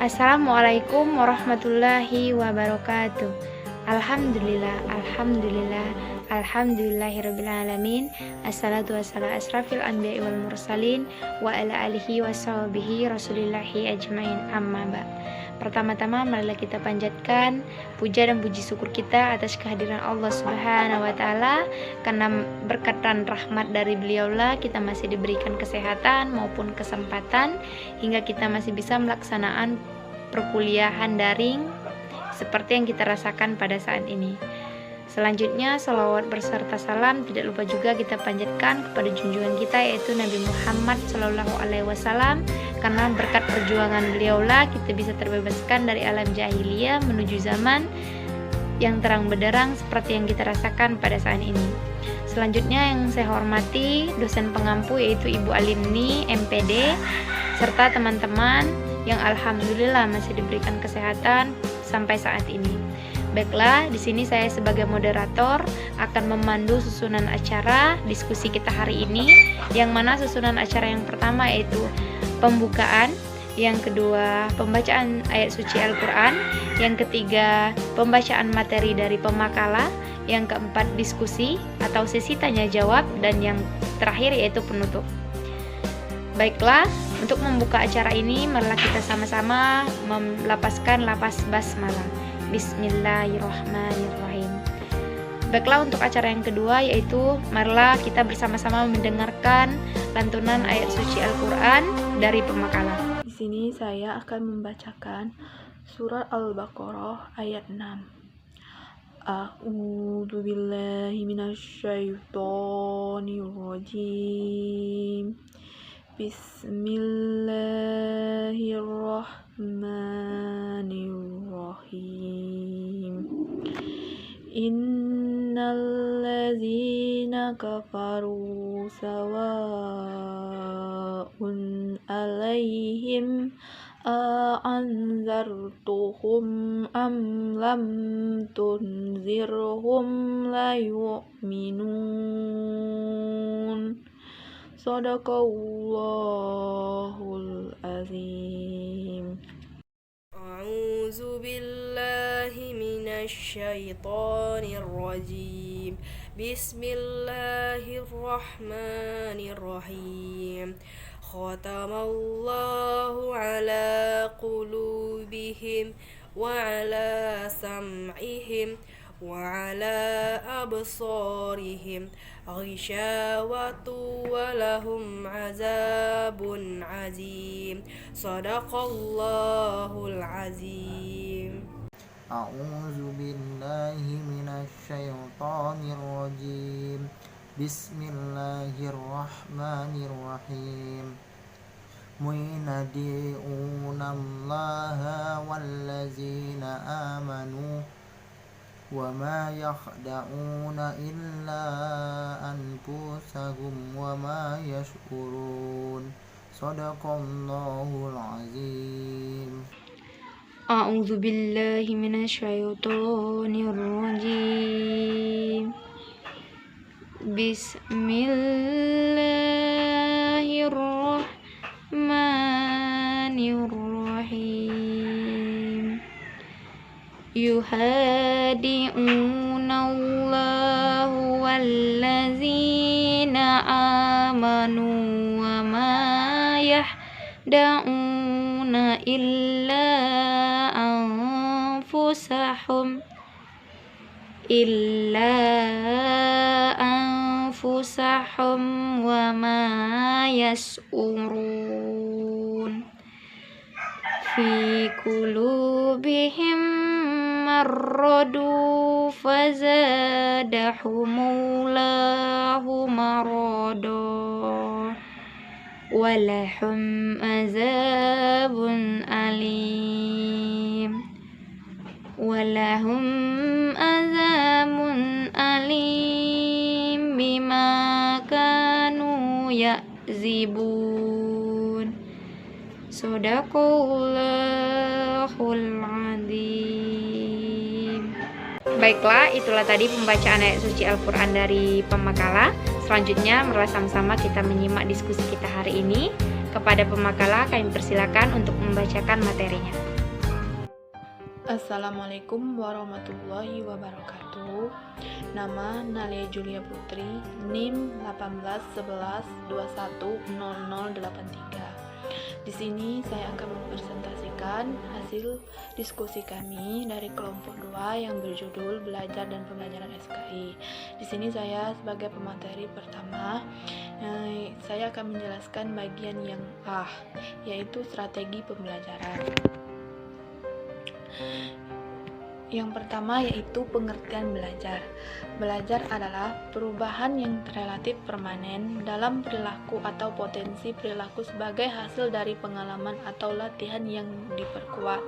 Assalamualaikum warahmatullahi wabarakatuh. Alhamdulillahirrabbilalamin. Assalatu wassalamu asrafil anbiya'i wal mursalin wa ala alihi wa sahbihi rasulillahi ajmain, amma ba'. Pertama-tama marilah kita panjatkan puja dan puji syukur kita atas kehadiran Allah Subhanahu wa taala, karena berkat dan rahmat dari beliaulah kita masih diberikan kesehatan maupun kesempatan hingga kita masih bisa melaksanakan perkuliahan daring seperti yang kita rasakan pada saat ini. Selanjutnya, salawat berserta salam tidak lupa juga kita panjatkan kepada junjungan kita, yaitu Nabi Muhammad SAW, karena berkat perjuangan beliaulah kita bisa terbebaskan dari alam jahiliyah menuju zaman yang terang benderang seperti yang kita rasakan pada saat ini. Selanjutnya yang saya hormati dosen pengampu, yaitu Ibu Alimni MPD, serta teman-teman yang alhamdulillah masih diberikan kesehatan sampai saat ini. Baiklah, di sini saya sebagai moderator akan memandu susunan acara diskusi kita hari ini, yang mana susunan acara yang pertama yaitu pembukaan, yang kedua pembacaan ayat suci Al-Quran, yang ketiga pembacaan materi dari pemakalah, yang keempat diskusi atau sesi tanya jawab, dan yang terakhir yaitu penutup. Baiklah, untuk membuka acara ini marilah kita sama-sama melapaskan lapas basmalah. Bismillahirrahmanirrahim. Baiklah, untuk acara yang kedua yaitu marilah kita bersama-sama mendengarkan lantunan ayat suci Al-Quran dari pemakalah. Di sini saya akan membacakan surat Al-Baqarah ayat 6. A'udzu billahi minasyaitonir rajim. Bismillahirrahmanirrahim. Innal ladzina kafaru sawa'un 'alaihim a'anzartuhum am lam tunzirhum la yu'minun. Sadaqallahul azim. A'udzu billahi minasyaitonir rajim. Bismillahirrahmanirrahim. Khatamallahu ala qulubihim wa ala sam'ihim wa ala absarihim ghisyawatu wa lahum azabun azim. Sadaqallahul azim. A'udzu billahi minasyaitonir rajim. Bismillahirrahmanirrahim. Muinadi'una Allaha wallazina amanu wa ma yakhda'una illa anfusahum wa ma yash'urun. Sadaqallahul azim. A'udzu billahi minasyaitonir rajim. Bismillahirrahmanirrahim. Yuhadi'una Allahu wallazina amanu wa ma yahda'una illa anfusahum wa ma yas'urun. Fi qulubihim marradu fazadahumullahu marada walahum azabun alim bima kanu ya'zibun. Sadaqallahul azim. Baiklah, itulah tadi pembacaan ayat suci Al-Quran dari pemakalah. Selanjutnya, marilah sama-sama kita menyimak diskusi kita hari ini. Kepada pemakalah kami persilakan untuk membacakan materinya. Assalamualaikum warahmatullahi wabarakatuh. Nama Nalia Julia Putri, NIM 1811210083. Di sini saya akan mempresentasikan hasil diskusi kami dari kelompok 2 yang berjudul Belajar dan Pembelajaran SKI. Di sini saya sebagai pemateri pertama, saya akan menjelaskan bagian yang A, yaitu strategi pembelajaran. Yang pertama yaitu pengertian belajar. Belajar adalah perubahan yang relatif permanen dalam perilaku atau potensi perilaku sebagai hasil dari pengalaman atau latihan yang diperkuat.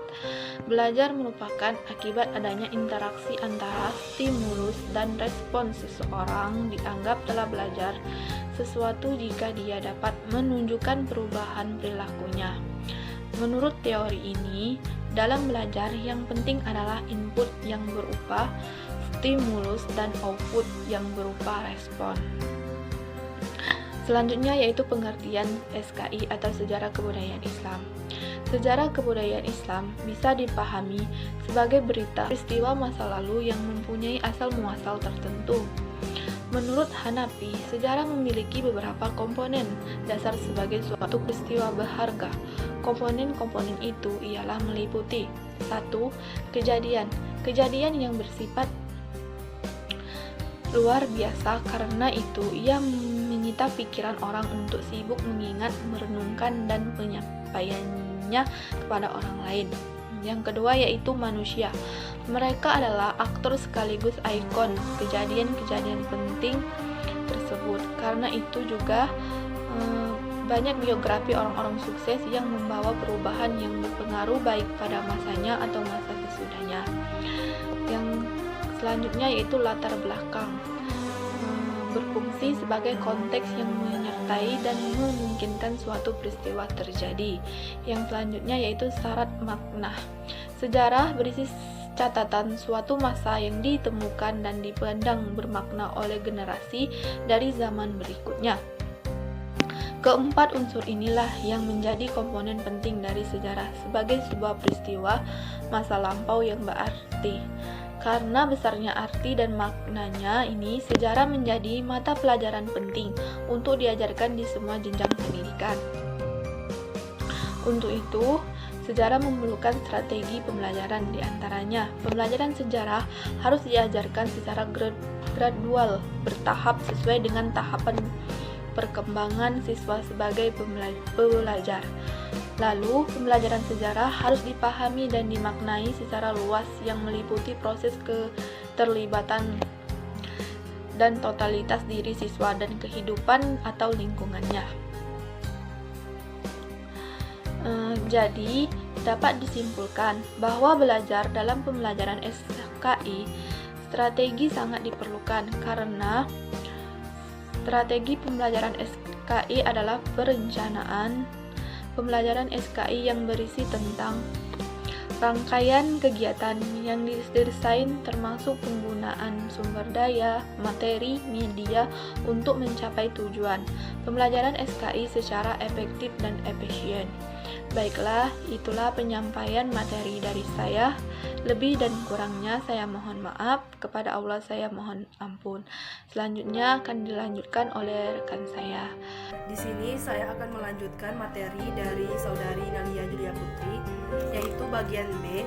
Belajar merupakan akibat adanya interaksi antara stimulus dan respons seseorang dianggap telah belajar sesuatu jika dia dapat menunjukkan perubahan perilakunya. Menurut teori ini, dalam belajar yang penting adalah input yang berupa stimulus dan output yang berupa respon. Selanjutnya yaitu pengertian SKI atau Sejarah Kebudayaan Islam. Sejarah kebudayaan Islam bisa dipahami sebagai berita peristiwa masa lalu yang mempunyai asal muasal tertentu. Menurut Hanafi, sejarah memiliki beberapa komponen dasar sebagai suatu peristiwa berharga. Komponen-komponen itu ialah meliputi 1. Kejadian. Kejadian yang bersifat luar biasa karena itu ia menyita pikiran orang untuk sibuk mengingat, merenungkan, dan penyampaiannya kepada orang lain. Yang kedua yaitu manusia. Mereka adalah aktor sekaligus ikon kejadian-kejadian penting tersebut. Karena itu juga banyak biografi orang-orang sukses yang membawa perubahan yang berpengaruh baik pada masanya atau masa sesudahnya. Yang selanjutnya yaitu latar belakang. Berfungsi sebagai konteks yang menyertai dan memungkinkan suatu peristiwa terjadi. Yang selanjutnya yaitu syarat makna. Sejarah berisi catatan suatu masa yang ditemukan dan dipandang bermakna oleh generasi dari zaman berikutnya. Keempat unsur inilah yang menjadi komponen penting dari sejarah sebagai sebuah peristiwa masa lampau yang berarti. Karena besarnya arti dan maknanya ini, sejarah menjadi mata pelajaran penting untuk diajarkan di semua jenjang pendidikan. Untuk itu, sejarah memerlukan strategi pembelajaran, di antaranya pembelajaran sejarah harus diajarkan secara gradual, bertahap sesuai dengan tahapan perkembangan siswa sebagai pembelajar. Lalu, pembelajaran sejarah harus dipahami dan dimaknai secara luas yang meliputi proses keterlibatan dan totalitas diri siswa dan kehidupan atau lingkungannya. Jadi, dapat disimpulkan bahwa belajar dalam pembelajaran SKI strategi sangat diperlukan karena strategi pembelajaran SKI adalah perencanaan pembelajaran SKI yang berisi tentang rangkaian kegiatan yang didesain termasuk penggunaan sumber daya, materi, media untuk mencapai tujuan pembelajaran SKI secara efektif dan efisien. Baiklah, itulah penyampaian materi dari saya. Lebih dan kurangnya saya mohon maaf, kepada Allah saya mohon ampun. Selanjutnya akan dilanjutkan oleh rekan saya. Di sini saya akan melanjutkan materi dari saudari Nalia Julia Putri, yaitu bagian B,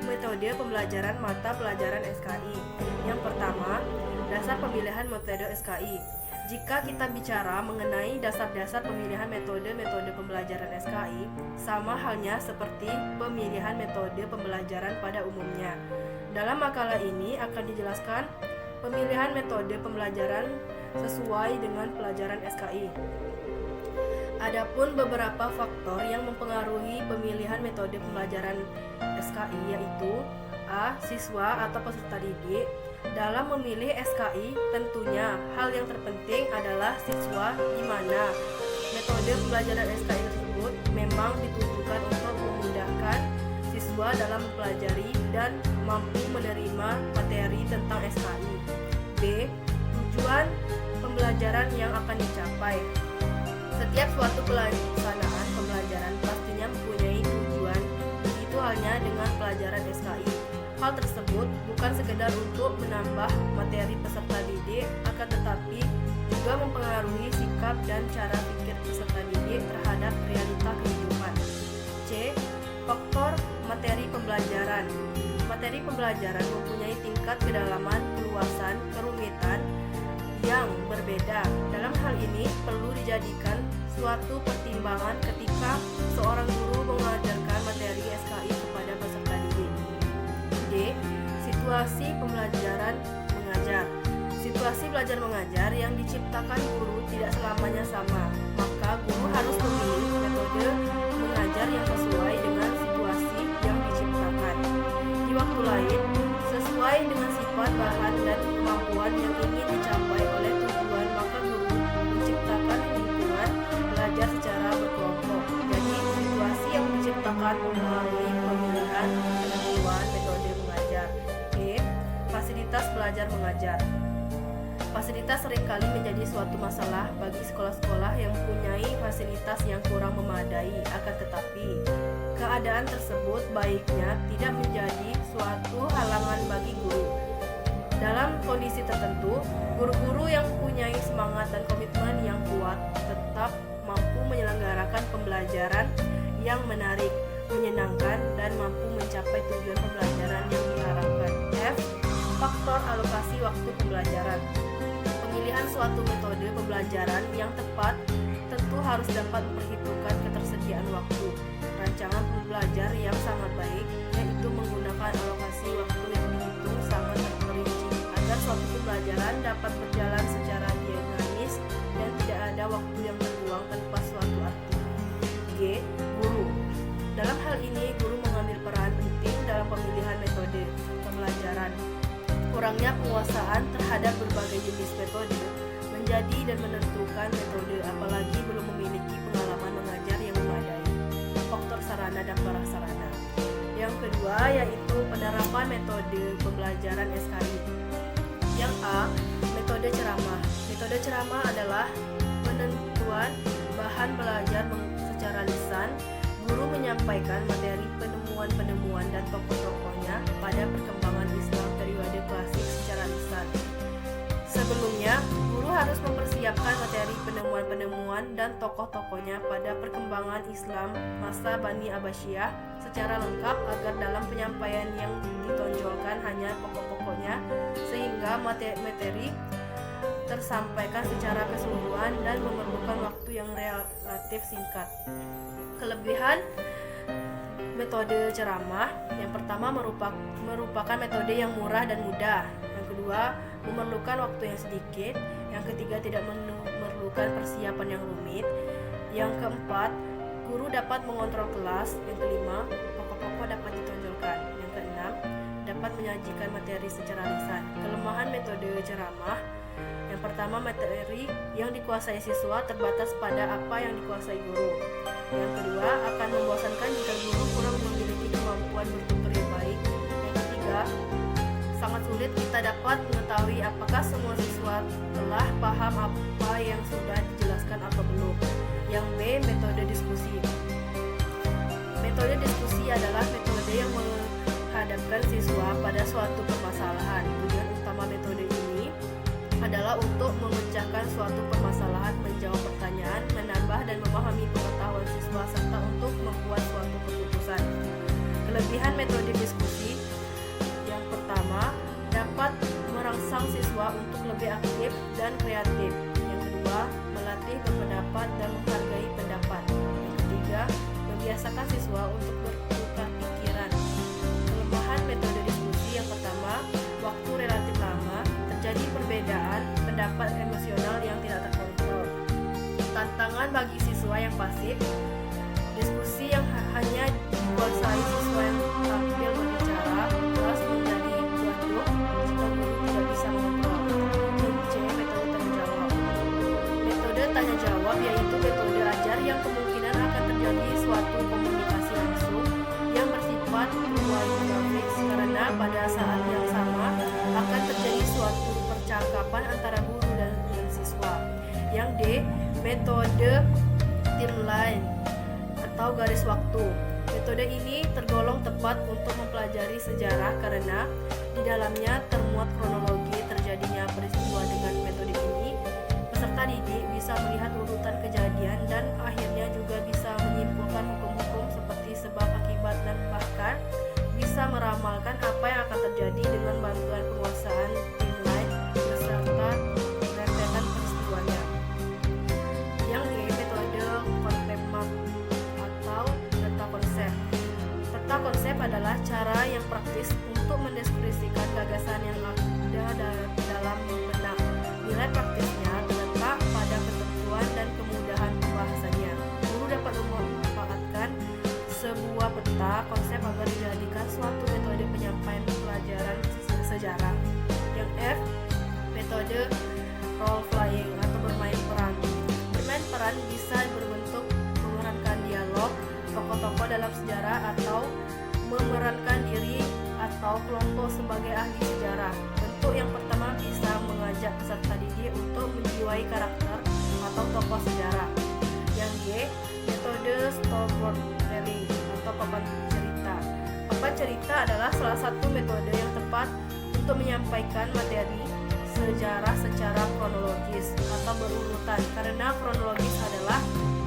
metode pembelajaran mata pelajaran SKI. Yang pertama, dasar pemilihan metode SKI. Jika kita bicara mengenai dasar-dasar pemilihan metode-metode pembelajaran SKI, sama halnya seperti pemilihan metode pembelajaran pada umumnya. Dalam makalah ini akan dijelaskan pemilihan metode pembelajaran sesuai dengan pelajaran SKI. Adapun beberapa faktor yang mempengaruhi pemilihan metode pembelajaran SKI yaitu A. Siswa atau peserta didik. Dalam memilih SKI, tentunya hal yang terpenting adalah siswa, di mana metode pembelajaran SKI tersebut memang ditujukan untuk memudahkan siswa dalam mempelajari dan mampu menerima materi tentang SKI. B. Tujuan pembelajaran yang akan dicapai. Setiap suatu pelaksanaan pembelajaran pastinya mempunyai tujuan, begitu halnya dengan pelajaran SKI. Hal tersebut bukan sekedar untuk menambah materi peserta didik, akan tetapi juga mempengaruhi sikap dan cara pikir peserta didik terhadap realita kehidupan. C. Faktor materi pembelajaran. Materi pembelajaran mempunyai tingkat kedalaman, keluasan, kerumitan yang berbeda. Dalam hal ini perlu dijadikan suatu pertimbangan ketika seorang guru mengajarkan materi SKI kepada peserta didik. D. Situasi pembelajaran mengajar. Situasi belajar mengajar yang diciptakan guru tidak selamanya sama, maka guru harus memilih metode mengajar yang sesuai dengan situasi yang diciptakan. Di waktu lain, sesuai dengan sifat bahan dan kemampuan yang ingin dicapai oleh tujuan, maka guru menciptakan lingkungan belajar secara berkelompok. Jadi, situasi yang diciptakan melalui pemilihan penentuan metode mengajar. E. Fasilitas belajar mengajar. Fasilitas seringkali menjadi suatu masalah bagi sekolah-sekolah yang mempunyai fasilitas yang kurang memadai. Akan tetapi, keadaan tersebut baiknya tidak menjadi suatu halangan bagi guru. Dalam kondisi tertentu, guru-guru yang mempunyai semangat dan komitmen yang kuat tetap mampu menyelenggarakan pembelajaran yang menarik, menyenangkan, dan mampu mencapai tujuan pembelajaran yang diharapkan. F. Faktor alokasi waktu pembelajaran. Pemilihan suatu metode pembelajaran yang tepat tentu harus dapat memperhitungkan ketersediaan waktu. Rancangan pembelajar yang sangat baik yaitu menggunakan alokasi waktu yang dihitung sangat terperinci agar suatu pembelajaran dapat berjalan secara dinamis dan tidak ada waktu yang terbuang tanpa suatu arti. G. Guru. Dalam hal ini, guru mengambil peran penting dalam pemilihan metode pembelajaran. Kurangnya penguasaan terhadap berbagai jenis metode menjadi dan menentukan metode, apalagi belum memiliki pengalaman mengajar yang memadai. Faktor sarana dan prasarana. Yang kedua yaitu penerapan metode pembelajaran SKI. Yang A. Metode ceramah. Metode ceramah adalah penentuan bahan belajar secara lisan. Guru menyampaikan materi penemuan-penemuan dan tokoh-tokohnya pada perkembangan Islam periode klasik secara lisan. Sebelumnya, guru harus mempersiapkan materi penemuan-penemuan dan tokoh-tokohnya pada perkembangan Islam masa Bani Abbasiyah secara lengkap agar dalam penyampaian yang ditonjolkan hanya pokok-pokoknya sehingga materi tersampaikan secara keseluruhan dan memerlukan waktu yang relatif singkat. Kelebihan metode ceramah, yang pertama merupakan metode yang murah dan mudah. Yang kedua, memerlukan waktu yang sedikit. Yang ketiga, tidak memerlukan persiapan yang rumit. Yang keempat, guru dapat mengontrol kelas. Yang kelima, pokok-pokok dapat ditonjolkan. Yang keenam, dapat menyajikan materi secara lisan. Kelemahan metode ceramah, yang pertama, materi yang dikuasai siswa terbatas pada apa yang dikuasai guru. Yang kedua, akan membosankan jika guru kurang memiliki kemampuan bertutur yang baik. Yang ketiga, sangat sulit kita dapat mengetahui apakah semua siswa telah paham apa yang sudah dijelaskan atau belum. Yang B. Metode diskusi. Metode diskusi adalah metode yang menghadapkan siswa pada suatu permasalahan. Tujuan utama metode ini adalah untuk memecahkan suatu permasalahan, menjawab pertanyaan, menambah dan memahami pengetahuan siswa, serta untuk membuat suatu keputusan. Kelebihan metode diskusi, yang pertama, dapat merangsang siswa untuk lebih aktif dan kreatif. Yang kedua, melatih berpendapat dan menghargai pendapat. Yang ketiga, membiasakan siswa untuk bertukar pikiran. Kelemahan metode diskusi, yang pertama, waktu relatif lama, terjadi perbedaan pendapat emosional yang tidak terkontrol. Tantangan bagi siswa yang pasif, diskusi yang hanya dikuasai siswa yang tampil berbicara, kelas menjadi gaduh jika guru tidak bisa mengontrol. Yang C. Metode tanya jawab. Metode tanya jawab yaitu metode ajar yang kemungkinan akan terjadi suatu komunikasi langsung yang bersifat kualitatif karena pada saat yang sama akan terjadi suatu percakapan antara guru dan siswa. Yang D. Metode timeline atau garis waktu. Metode ini tergolong tepat untuk mempelajari sejarah karena di dalamnya termuat kronologi terjadinya peristiwa. Dengan metode ini, peserta didik bisa melihat urutan kejadian dan akhirnya juga bisa menyimpulkan hukum-hukum seperti sebab akibat dan bahkan bisa meramalkan apa yang akan terjadi dengan bantuan penguasaan timeline beserta rentetan peristiwanya. Yang di metode konsep map atau peta konsep. Peta konsep adalah cara yang praktis untuk mendeskripsikan gagasan yang ada dalam benak. Nilai praktisnya terletak pada ketentuan dan kemudahan pembahasannya. Guru dapat memanfaatkan sebuah peta konsep agar dijadikan suatu metode penyampaian pelajaran sejarah. Yang F, metode role playing atau bermain peran. Bermain peran bisa berbentuk memerankan dialog tokoh-tokoh dalam sejarah atau memerankan diri atau kelompok sebagai ahli sejarah. Bentuk yang pertama bisa mengajak peserta didik untuk menjiwai karakter atau tokoh sejarah. Yang G, metode storytelling atau papan cerita. Papan cerita adalah salah satu metode yang tepat untuk menyampaikan materi sejarah secara kronologis atau berurutan karena kronologis adalah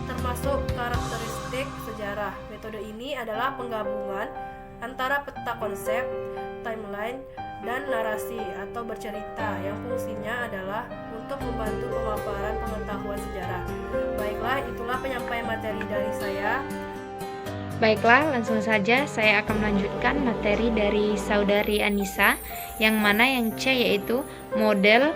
termasuk karakteristik sejarah. Metode ini adalah penggabungan antara peta konsep, timeline, dan narasi atau bercerita yang fungsinya adalah untuk membantu pemaparan pengetahuan sejarah. Baiklah, itulah penyampaian materi dari saya. Baiklah, langsung saja saya akan melanjutkan materi dari Saudari Anissa, yang mana yang C yaitu model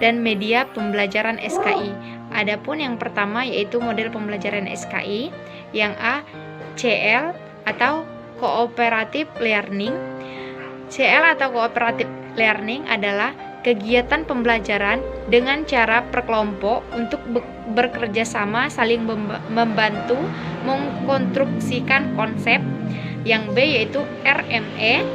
dan media pembelajaran SKI. Adapun yang pertama yaitu model pembelajaran SKI, yang A, CL atau Cooperative Learning. CL atau Cooperative Learning adalah kegiatan pembelajaran dengan cara per kelompok untuk bekerja sama, saling membantu mengkonstruksikan konsep. Yang B yaitu RME.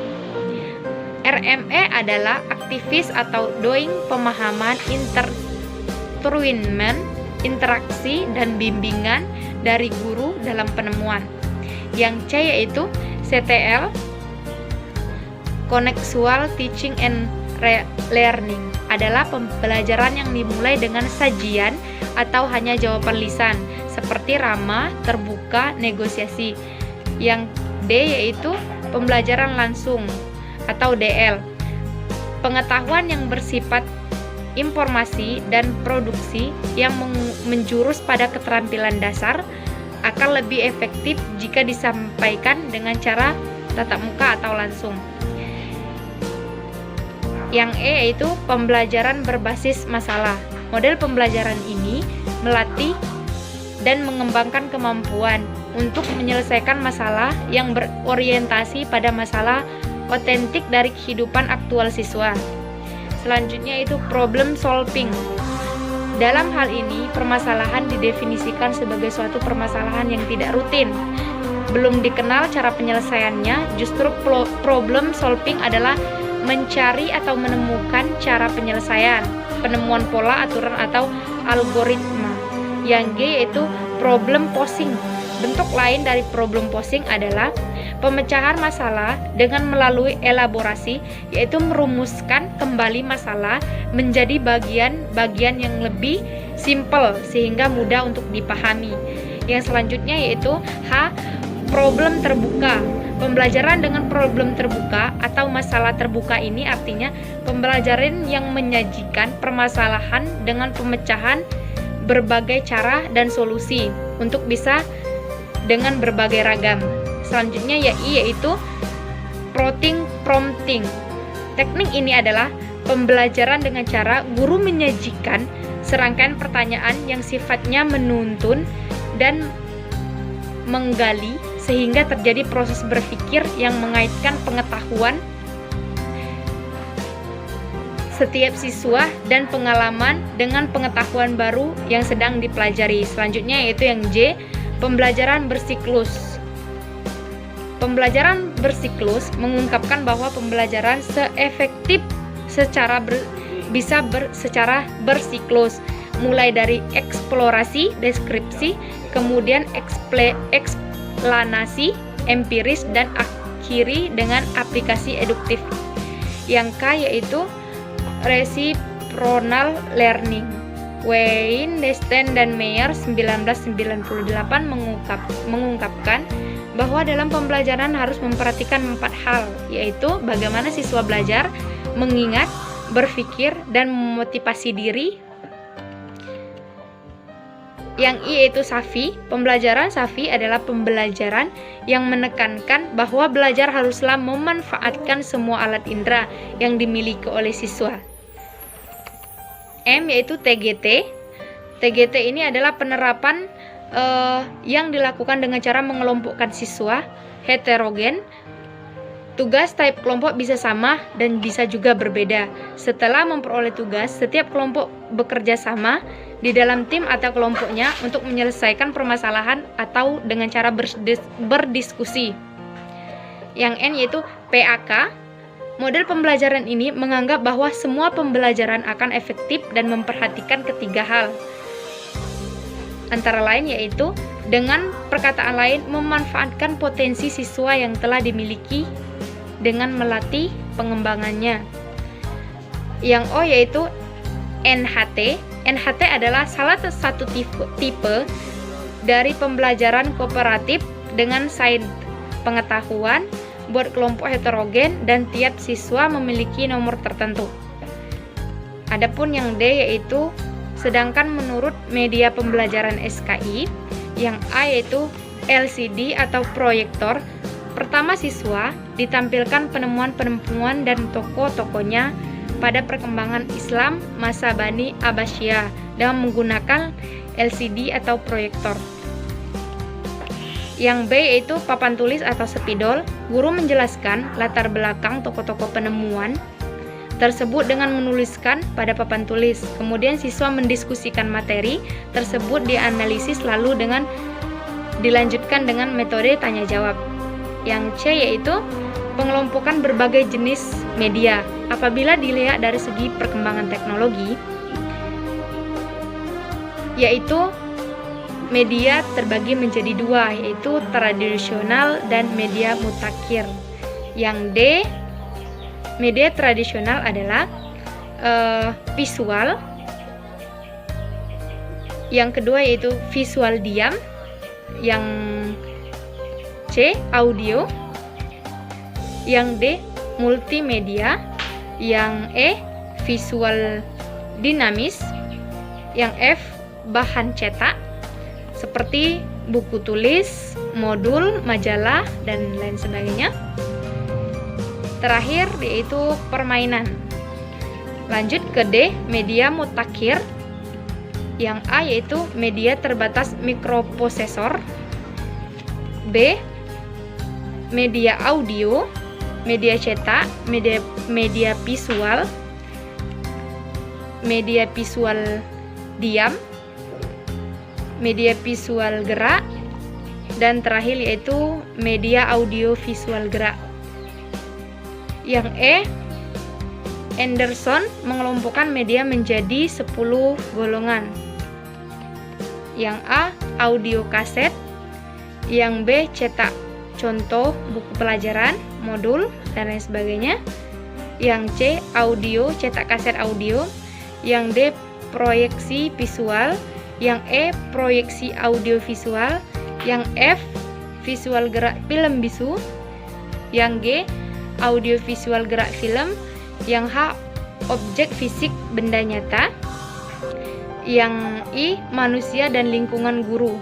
RME adalah aktivis atau doing pemahaman, intertwinement, interaksi dan bimbingan dari guru dalam penemuan. Yang C yaitu CTL, Contextual Teaching and Learning, adalah pembelajaran yang dimulai dengan sajian atau hanya jawaban lisan seperti ramah, terbuka, negosiasi. Yang D yaitu pembelajaran langsung atau DL, pengetahuan yang bersifat informasi dan produksi yang menjurus pada keterampilan dasar akan lebih efektif jika disampaikan dengan cara tatap muka atau langsung. Yang E yaitu pembelajaran berbasis masalah. Model pembelajaran ini melatih dan mengembangkan kemampuan untuk menyelesaikan masalah yang berorientasi pada masalah otentik dari kehidupan aktual siswa. Selanjutnya itu problem solving. Dalam hal ini, permasalahan didefinisikan sebagai suatu permasalahan yang tidak rutin. Belum dikenal cara penyelesaiannya, justru problem solving adalah mencari atau menemukan cara penyelesaian, penemuan pola, aturan, atau algoritma. Yang G yaitu problem posing. Bentuk lain dari problem posing adalah pemecahan masalah dengan melalui elaborasi, yaitu merumuskan kembali masalah menjadi bagian-bagian yang lebih simpel sehingga mudah untuk dipahami. Yang selanjutnya yaitu H, problem terbuka. Pembelajaran dengan problem terbuka atau masalah terbuka ini artinya pembelajaran yang menyajikan permasalahan dengan pemecahan berbagai cara dan solusi untuk bisa dengan berbagai ragam. Selanjutnya yaitu prompting. Teknik ini adalah pembelajaran dengan cara guru menyajikan serangkaian pertanyaan yang sifatnya menuntun dan menggali sehingga terjadi proses berpikir yang mengaitkan pengetahuan setiap siswa dan pengalaman dengan pengetahuan baru yang sedang dipelajari. Selanjutnya yaitu yang J, pembelajaran bersiklus. Pembelajaran bersiklus mengungkapkan bahwa pembelajaran seefektif secara bersiklus, mulai dari eksplorasi, deskripsi, kemudian eksplanasi, empiris, dan akhiri dengan aplikasi eduktif. Yang K yaitu reciprocal learning. Wayne, Destin, dan Meyer 1998 mengungkapkan bahwa dalam pembelajaran harus memperhatikan 4 hal, yaitu bagaimana siswa belajar, mengingat, berpikir, dan memotivasi diri. Yang I yaitu SAFI. Pembelajaran SAFI adalah pembelajaran yang menekankan bahwa belajar haruslah memanfaatkan semua alat indera yang dimiliki oleh siswa. M yaitu TGT. TGT ini adalah penerapan yang dilakukan dengan cara mengelompokkan siswa heterogen. Tugas tiap kelompok bisa sama dan bisa juga berbeda. Setelah memperoleh tugas, setiap kelompok bekerja sama di dalam tim atau kelompoknya untuk menyelesaikan permasalahan atau dengan cara berdiskusi. Yang N yaitu PAK. Model pembelajaran ini menganggap bahwa semua pembelajaran akan efektif dan memperhatikan ketiga hal. Antara lain yaitu dengan perkataan lain memanfaatkan potensi siswa yang telah dimiliki dengan melatih pengembangannya. Yang O yaitu NHT. NHT adalah salah satu tipe dari pembelajaran kooperatif dengan sains pengetahuan buat kelompok heterogen dan tiap siswa memiliki nomor tertentu. Adapun yang D yaitu sedangkan menurut media pembelajaran SKI, yang A yaitu LCD atau proyektor, pertama siswa ditampilkan penemuan-penemuan dan tokoh-tokohnya pada perkembangan Islam masa Bani Abbasiyah dengan menggunakan LCD atau proyektor. Yang B yaitu papan tulis atau spidol. Guru menjelaskan latar belakang tokoh-tokoh penemuan tersebut dengan menuliskan pada papan tulis. Kemudian siswa mendiskusikan materi tersebut, dianalisis lalu dengan dilanjutkan dengan metode tanya jawab. Yang C yaitu pengelompokan berbagai jenis media. Apabila dilihat dari segi perkembangan teknologi, yaitu media terbagi menjadi dua, yaitu tradisional dan media mutakhir. Yang D, media tradisional adalah visual. Yang kedua yaitu visual diam. Yang C, audio. Yang D, multimedia. Yang E, visual dinamis. Yang F, bahan cetak seperti buku tulis, modul, majalah, dan lain sebagainya. Terakhir yaitu permainan. Lanjut ke D, media mutakhir. Yang A yaitu media terbatas mikroprosesor. B, media audio, media cetak, media visual, media visual diam, media visual gerak, dan terakhir yaitu media audio visual gerak. Yang E, Anderson mengelompokkan media menjadi 10 golongan. Yang A, audio kaset. Yang B, cetak contoh buku pelajaran, modul, dan lain sebagainya. Yang C, audio, cetak kaset audio. Yang D, proyeksi visual. Yang E, proyeksi audio visual. Yang F, visual gerak film bisu. Yang G, audio visual gerak film. Yang H, objek fisik benda nyata. Yang I, manusia dan lingkungan guru.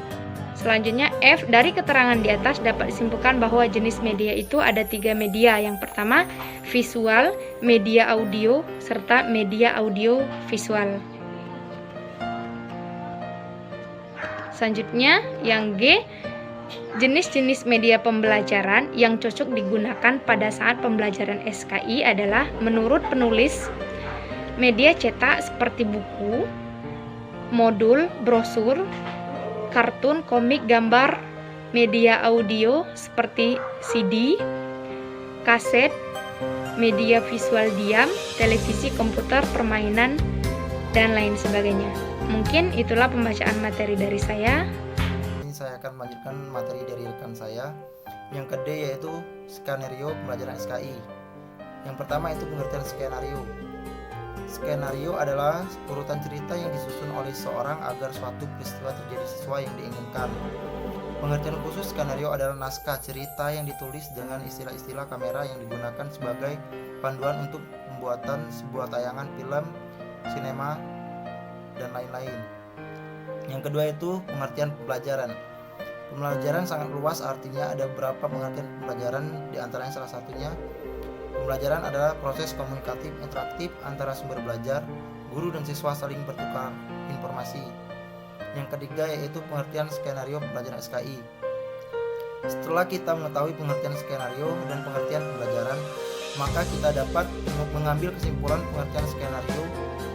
Selanjutnya F, dari keterangan di atas dapat disimpulkan bahwa jenis media itu ada 3 media. Yang pertama visual, media audio, serta media audio visual. Selanjutnya yang G, jenis-jenis media pembelajaran yang cocok digunakan pada saat pembelajaran SKI adalah menurut penulis media cetak seperti buku, modul, brosur, kartun, komik, gambar, media audio seperti CD, kaset, media visual diam, televisi, komputer, permainan, dan lain sebagainya. Mungkin itulah pembacaan materi dari saya. Ini saya akan melanjutkan materi dari rekan saya, Yang kedua yaitu skenario pembelajaran SKI. Yang pertama itu pengertian skenario. Skenario adalah urutan cerita yang disusun oleh seorang agar suatu peristiwa terjadi sesuai yang diinginkan. Pengertian khusus skenario adalah naskah cerita yang ditulis dengan istilah-istilah kamera yang digunakan sebagai panduan untuk pembuatan sebuah tayangan film, sinema, dan lain-lain. Yang kedua itu pengertian pembelajaran. Pembelajaran sangat luas, artinya ada beberapa pengertian pembelajaran, di antaranya salah satunya pembelajaran adalah proses komunikatif interaktif antara sumber belajar, guru dan siswa saling bertukar informasi. Yang ketiga yaitu pengertian skenario pembelajaran SKI. Setelah kita mengetahui pengertian skenario dan pengertian pembelajaran, maka kita dapat mengambil kesimpulan pengertian skenario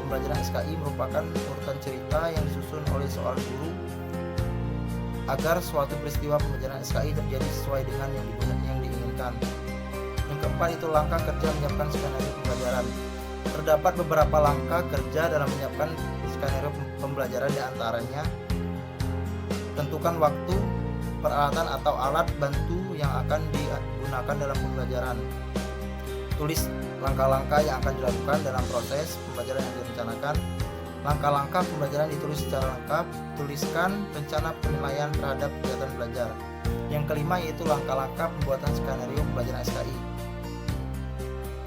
pembelajaran SKI merupakan urutan cerita yang disusun oleh seorang guru agar suatu peristiwa pembelajaran SKI terjadi sesuai dengan yang diinginkan. Yang keempat itu langkah kerja menyiapkan skenario pembelajaran. Terdapat beberapa langkah kerja dalam menyiapkan skenario pembelajaran, di antaranya tentukan waktu, peralatan atau alat bantu yang akan digunakan dalam pembelajaran. Tulis langkah-langkah yang akan dilakukan dalam proses pembelajaran yang direncanakan. Langkah-langkah pembelajaran ditulis secara lengkap. Tuliskan rencana penilaian terhadap kegiatan belajar. Yang kelima yaitu langkah-langkah pembuatan skenario pembelajaran SKI.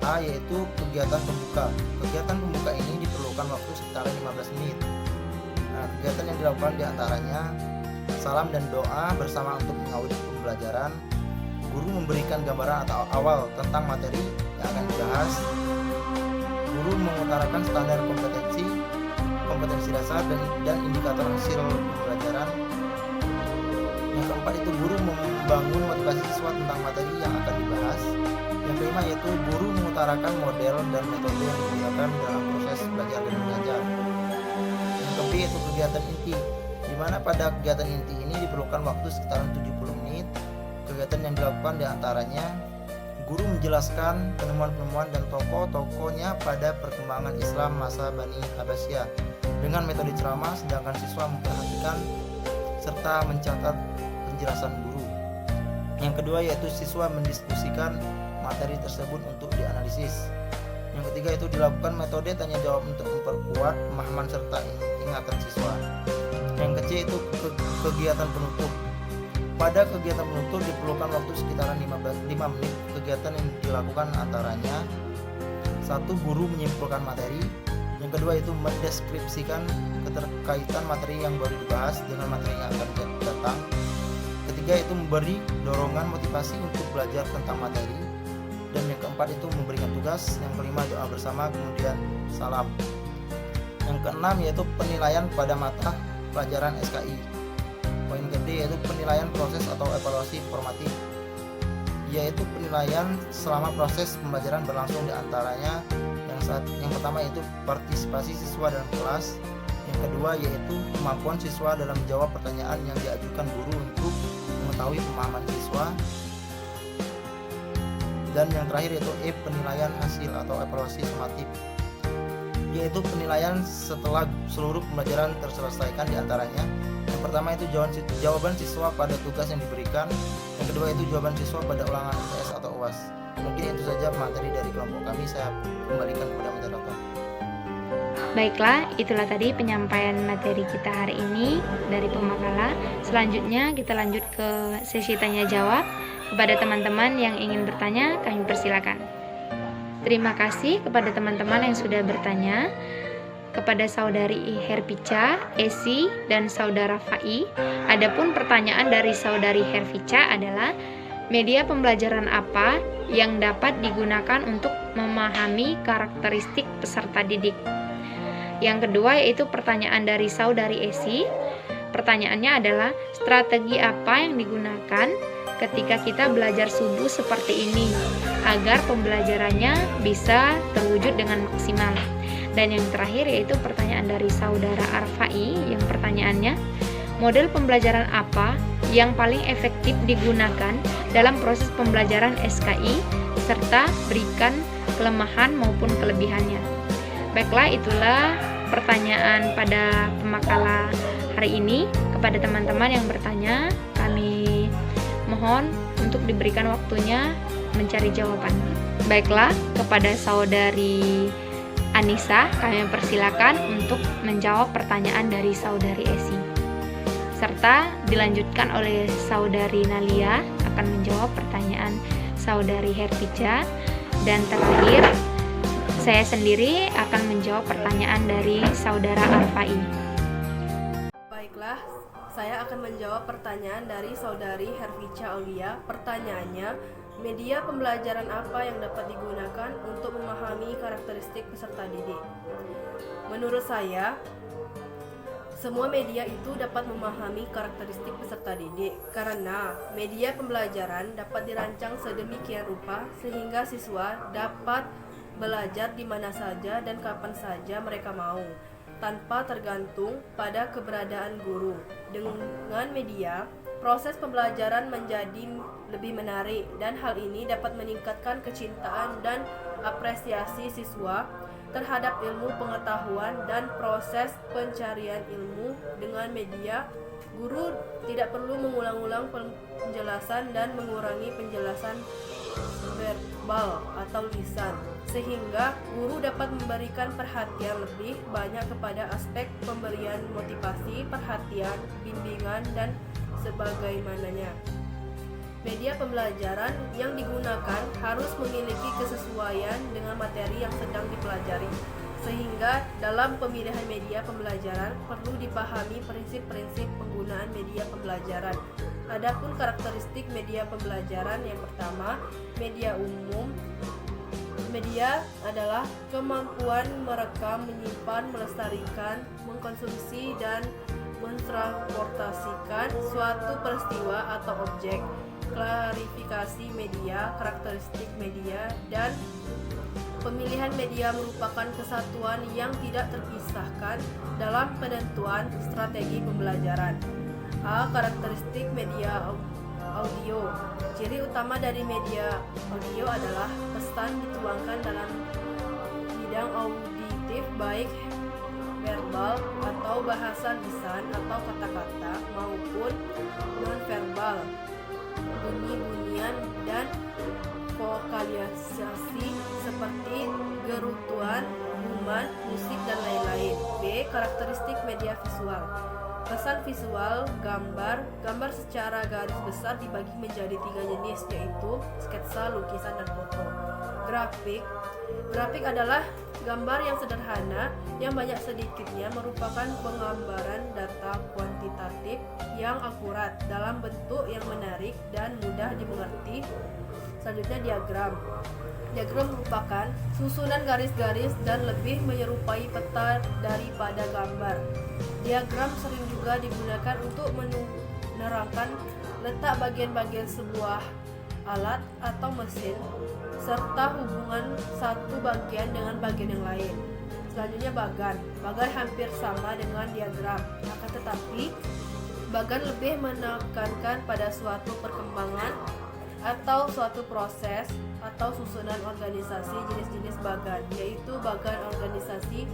A yaitu kegiatan pembuka. Kegiatan pembuka ini diperlukan waktu sekitar 15 menit. Nah, kegiatan yang dilakukan diantaranya salam dan doa bersama untuk mengawali pembelajaran. Guru memberikan gambaran atau awal tentang materi yang akan dibahas. Guru mengutarakan standar kompetensi dasar dan indikator hasil pembelajaran. Yang keempat itu guru membangun motivasi siswa tentang materi yang akan dibahas. Yang kelima yaitu guru mengutarakan model dan metode yang digunakan dalam proses belajar dan mengajar. Yang keenam yaitu kegiatan inti, di mana pada kegiatan inti ini diperlukan waktu sekitaran 70 menit. Kegiatan yang dilakukan diantaranya guru menjelaskan penemuan-penemuan dan tokoh-tokohnya pada perkembangan Islam masa Bani Abbasiyah dengan metode ceramah, sedangkan siswa memperhatikan serta mencatat penjelasan guru. Yang kedua yaitu siswa mendiskusikan materi tersebut untuk dianalisis. Yang ketiga itu dilakukan metode tanya jawab untuk memperkuat pemahaman serta ingatan siswa. Yang ketiga itu kegiatan penutup. Pada kegiatan penutup diperlukan waktu sekitaran 5 menit. Kegiatan yang dilakukan antaranya satu, guru menyimpulkan materi. Yang kedua itu mendeskripsikan keterkaitan materi yang baru dibahas dengan materi yang akan datang. Ketiga itu memberi dorongan motivasi untuk belajar tentang materi. Dan yang keempat itu memberikan tugas. Yang kelima doa bersama, kemudian salam. Yang keenam yaitu penilaian pada mata pelajaran SKI. Poin gede yaitu penilaian proses atau evaluasi formatif, yaitu penilaian selama proses pembelajaran berlangsung, diantaranya yang pertama yaitu partisipasi siswa dalam kelas. Yang kedua yaitu kemampuan siswa dalam menjawab pertanyaan yang diajukan guru untuk mengetahui pemahaman siswa. Dan yang terakhir yaitu penilaian hasil atau evaluasi sumatif, yaitu penilaian setelah seluruh pembelajaran terselesaikan, diantaranya yang pertama itu jawaban siswa pada tugas yang diberikan. Yang kedua itu jawaban siswa pada ulangan UTS atau UAS. Mungkin itu saja materi dari kelompok kami. Saya kembalikan kepada moderator. Baiklah, itulah tadi penyampaian materi kita hari ini dari Pemakala. Selanjutnya kita lanjut ke sesi tanya jawab. Kepada teman-teman yang ingin bertanya, kami persilakan. Terima kasih kepada teman-teman yang sudah bertanya. Kepada saudari Herpica, Esi, dan saudara Fai. Adapun pertanyaan dari saudari Herpica adalah, media pembelajaran apa yang dapat digunakan untuk memahami karakteristik peserta didik? Yang kedua yaitu pertanyaan dari saudari Esi. Pertanyaannya adalah, strategi apa yang digunakan ketika kita belajar subuh seperti ini agar pembelajarannya bisa terwujud dengan maksimal? Dan yang terakhir yaitu pertanyaan dari saudara Arfai, yang pertanyaannya, model pembelajaran apa yang paling efektif digunakan dalam proses pembelajaran SKI serta berikan kelemahan maupun kelebihannya? Baiklah, itulah pertanyaan pada Pemakala hari ini. Kepada teman-teman yang bertanya, kami mohon untuk diberikan waktunya mencari jawaban. Baiklah, kepada saudari Anissa kami persilakan untuk menjawab pertanyaan dari saudari Esi. Serta dilanjutkan oleh saudari Nalia akan menjawab pertanyaan saudari Hervija, dan terakhir saya sendiri akan menjawab pertanyaan dari saudara Arfai. Baiklah, saya akan menjawab pertanyaan dari saudari Hervija Aulia. Pertanyaannya, media pembelajaran apa yang dapat digunakan untuk memahami karakteristik peserta didik? Menurut saya, semua media itu dapat memahami karakteristik peserta didik karena media pembelajaran dapat dirancang sedemikian rupa sehingga siswa dapat belajar di mana saja dan kapan saja mereka mau, tanpa tergantung pada keberadaan guru. Dengan media, proses pembelajaran menjadi lebih menarik dan hal ini dapat meningkatkan kecintaan dan apresiasi siswa terhadap ilmu pengetahuan dan proses pencarian ilmu. Dengan media, guru tidak perlu mengulang-ulang penjelasan dan mengurangi penjelasan verbal atau lisan, sehingga guru dapat memberikan perhatian lebih banyak kepada aspek pemberian motivasi, perhatian, bimbingan, dan sebagaimananya. Media pembelajaran yang digunakan harus memiliki kesesuaian dengan materi yang sedang dipelajari, sehingga dalam pemilihan media pembelajaran perlu dipahami prinsip-prinsip penggunaan media pembelajaran. Adapun karakteristik media pembelajaran, yang pertama, media umum. Media adalah kemampuan merekam, menyimpan, melestarikan, mengkonsumsi, dan mentransportasikan suatu peristiwa atau objek. Klarifikasi media, karakteristik media, dan pemilihan media merupakan kesatuan yang tidak terpisahkan dalam penentuan strategi pembelajaran. A. Karakteristik media audio. Ciri utama dari media audio adalah pesan dituangkan dalam bidang auditif, baik verbal atau bahasa lisan atau kata-kata maupun non-verbal, bunyi-bunyian dan vokalisasi seperti gerutuan, gumuman, musik, dan lain-lain. B. Karakteristik media visual. Pesan visual, gambar secara garis besar dibagi menjadi 3 jenis, yaitu sketsa, lukisan, dan foto. Grafik adalah gambar yang sederhana yang banyak sedikitnya merupakan penggambaran data kuantitatif yang akurat dalam bentuk yang menarik dan mudah dimengerti. Selanjutnya diagram. Diagram merupakan susunan garis-garis dan lebih menyerupai peta daripada gambar. Diagram sering juga digunakan untuk menerangkan letak bagian-bagian sebuah alat atau mesin serta hubungan satu bagian dengan bagian yang lain. Selanjutnya bagan. Bagan hampir sama dengan diagram, akan tetapi bagan lebih menekankan pada suatu perkembangan atau suatu proses atau susunan organisasi. Jenis-jenis bagan yaitu bagan organisasi,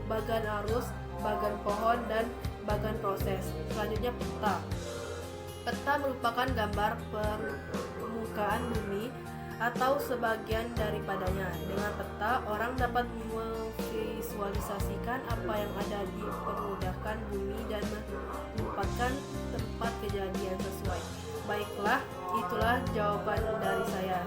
bagan arus, bagan pohon, dan bagan proses. Selanjutnya peta. Peta merupakan gambar permukaan bumi atau sebagian daripadanya. Dengan peta, orang dapat memvisualisasikan apa yang ada di permukaan bumi dan menempatkan tempat kejadian sesuai. Baiklah, itulah jawaban dari saya.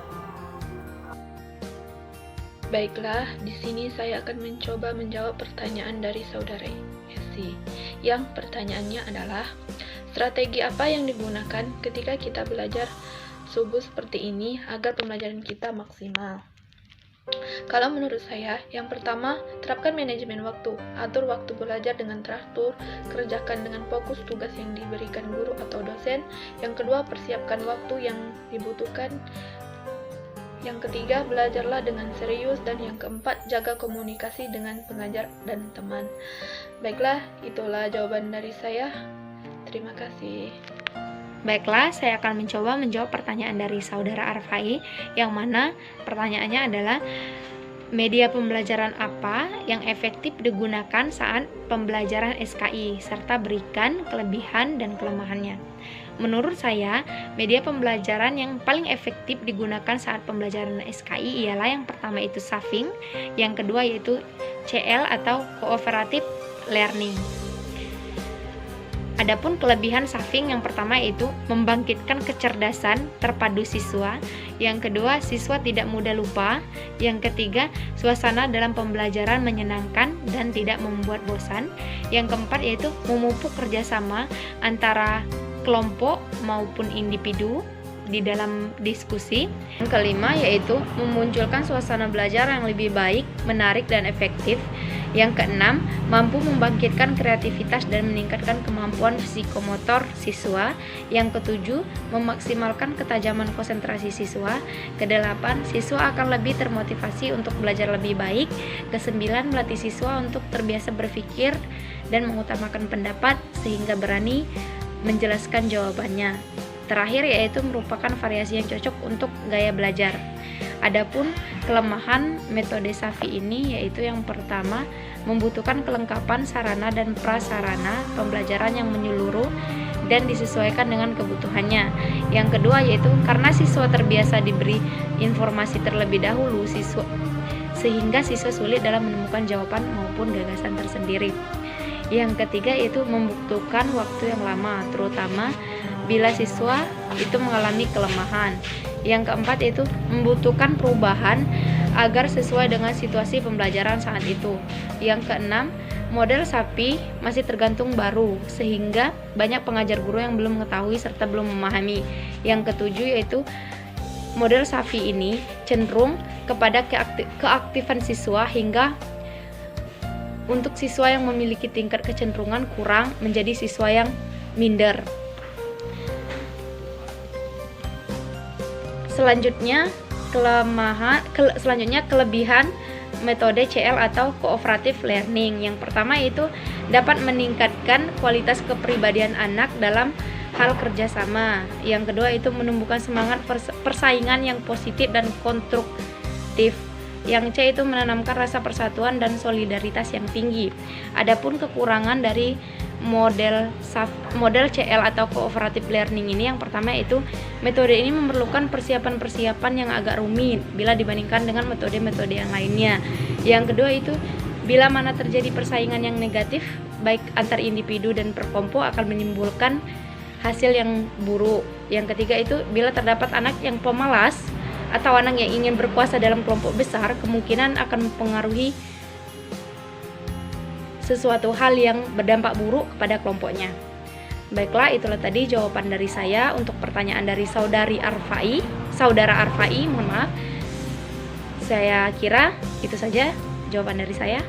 Baiklah, di sini saya akan mencoba menjawab pertanyaan dari saudara Esi. Yang pertanyaannya adalah, strategi apa yang digunakan ketika kita belajar subuh seperti ini agar pembelajaran kita maksimal? Kalau menurut saya, yang pertama, terapkan manajemen waktu. Atur waktu belajar dengan teratur, kerjakan dengan fokus tugas yang diberikan guru atau dosen. Yang kedua, persiapkan waktu yang dibutuhkan. Yang ketiga, belajarlah dengan serius. Dan yang keempat, jaga komunikasi dengan pengajar dan teman. Baiklah, itulah jawaban dari saya. Terima kasih. Baiklah, saya akan mencoba menjawab pertanyaan dari saudara Arfai, yang mana pertanyaannya adalah media pembelajaran apa yang efektif digunakan saat pembelajaran SKI, serta berikan kelebihan dan kelemahannya. Menurut saya, media pembelajaran yang paling efektif digunakan saat pembelajaran SKI ialah yang pertama itu Saving, yang kedua yaitu CL atau Cooperative Learning. Adapun kelebihan Saving, yang pertama yaitu membangkitkan kecerdasan terpadu siswa, yang kedua siswa tidak mudah lupa, yang ketiga suasana dalam pembelajaran menyenangkan dan tidak membuat bosan, yang keempat yaitu memupuk kerjasama antara kelompok maupun individu di dalam diskusi, yang kelima yaitu memunculkan suasana belajar yang lebih baik, menarik dan efektif, yang keenam mampu membangkitkan kreativitas dan meningkatkan kemampuan psikomotor siswa, yang ketujuh memaksimalkan ketajaman konsentrasi siswa, kedelapan siswa akan lebih termotivasi untuk belajar lebih baik, kesembilan melatih siswa untuk terbiasa berpikir dan mengutamakan pendapat sehingga berani menjelaskan jawabannya. Terakhir yaitu merupakan variasi yang cocok untuk gaya belajar. Adapun kelemahan metode SAFI ini yaitu yang pertama membutuhkan kelengkapan sarana dan prasarana pembelajaran yang menyeluruh dan disesuaikan dengan kebutuhannya. Yang kedua yaitu karena siswa terbiasa diberi informasi terlebih dahulu sehingga siswa sulit dalam menemukan jawaban maupun gagasan tersendiri. Yang ketiga yaitu membutuhkan waktu yang lama, terutama bila siswa itu mengalami kelemahan. Yang keempat yaitu membutuhkan perubahan agar sesuai dengan situasi pembelajaran saat itu. Yang keenam, model SAFI masih tergantung baru sehingga banyak pengajar guru yang belum mengetahui serta belum memahami. Yang ketujuh yaitu model SAFI ini cenderung kepada keaktifan siswa hingga untuk siswa yang memiliki tingkat kecenderungan kurang menjadi siswa yang minder. Selanjutnya kelebihan metode CL atau Cooperative Learning. Yang pertama yaitu dapat meningkatkan kualitas kepribadian anak dalam hal kerjasama. Yang kedua itu menumbuhkan semangat persaingan yang positif dan konstruktif. Yang C itu menanamkan rasa persatuan dan solidaritas yang tinggi. Adapun kekurangan dari model CL atau Cooperative Learning ini, yang pertama itu metode ini memerlukan persiapan-persiapan yang agak rumit bila dibandingkan dengan metode-metode yang lainnya. Yang kedua itu bila mana terjadi persaingan yang negatif baik antar individu dan per kelompok akan menimbulkan hasil yang buruk. Yang ketiga itu bila terdapat anak yang pemalas atau anak yang ingin berkuasa dalam kelompok besar, kemungkinan akan mempengaruhi sesuatu hal yang berdampak buruk kepada kelompoknya. Baiklah, itulah tadi jawaban dari saya untuk pertanyaan dari saudara Arfai, mohon maaf. Saya kira itu saja jawaban dari saya.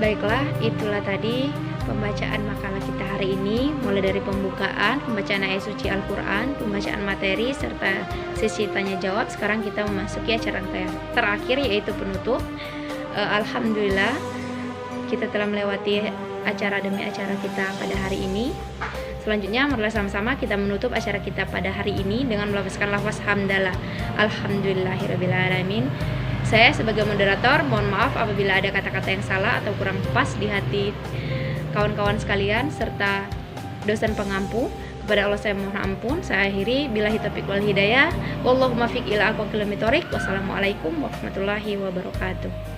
Baiklah, itulah tadi pembacaan makalah kita hari ini, mulai dari pembukaan, pembacaan ayat suci Al-Quran, pembacaan materi, serta sesi tanya jawab. Sekarang kita memasuki acara terakhir yaitu penutup. Alhamdulillah kita telah melewati acara demi acara kita pada hari ini. Selanjutnya marilah sama-sama kita menutup acara kita pada hari ini dengan melafazkan lafaz hamdalah. Alhamdulillahirrabbilalamin. Saya sebagai moderator mohon maaf apabila ada kata-kata yang salah atau kurang pas di hati kawan-kawan sekalian serta dosen pengampu. Kepada Allah saya mohon ampun. Saya akhiri billahi taufiq wal hidayah. Wallahumma fiq ila aqwamit thoriq. Wassalamualaikum warahmatullahi wabarakatuh.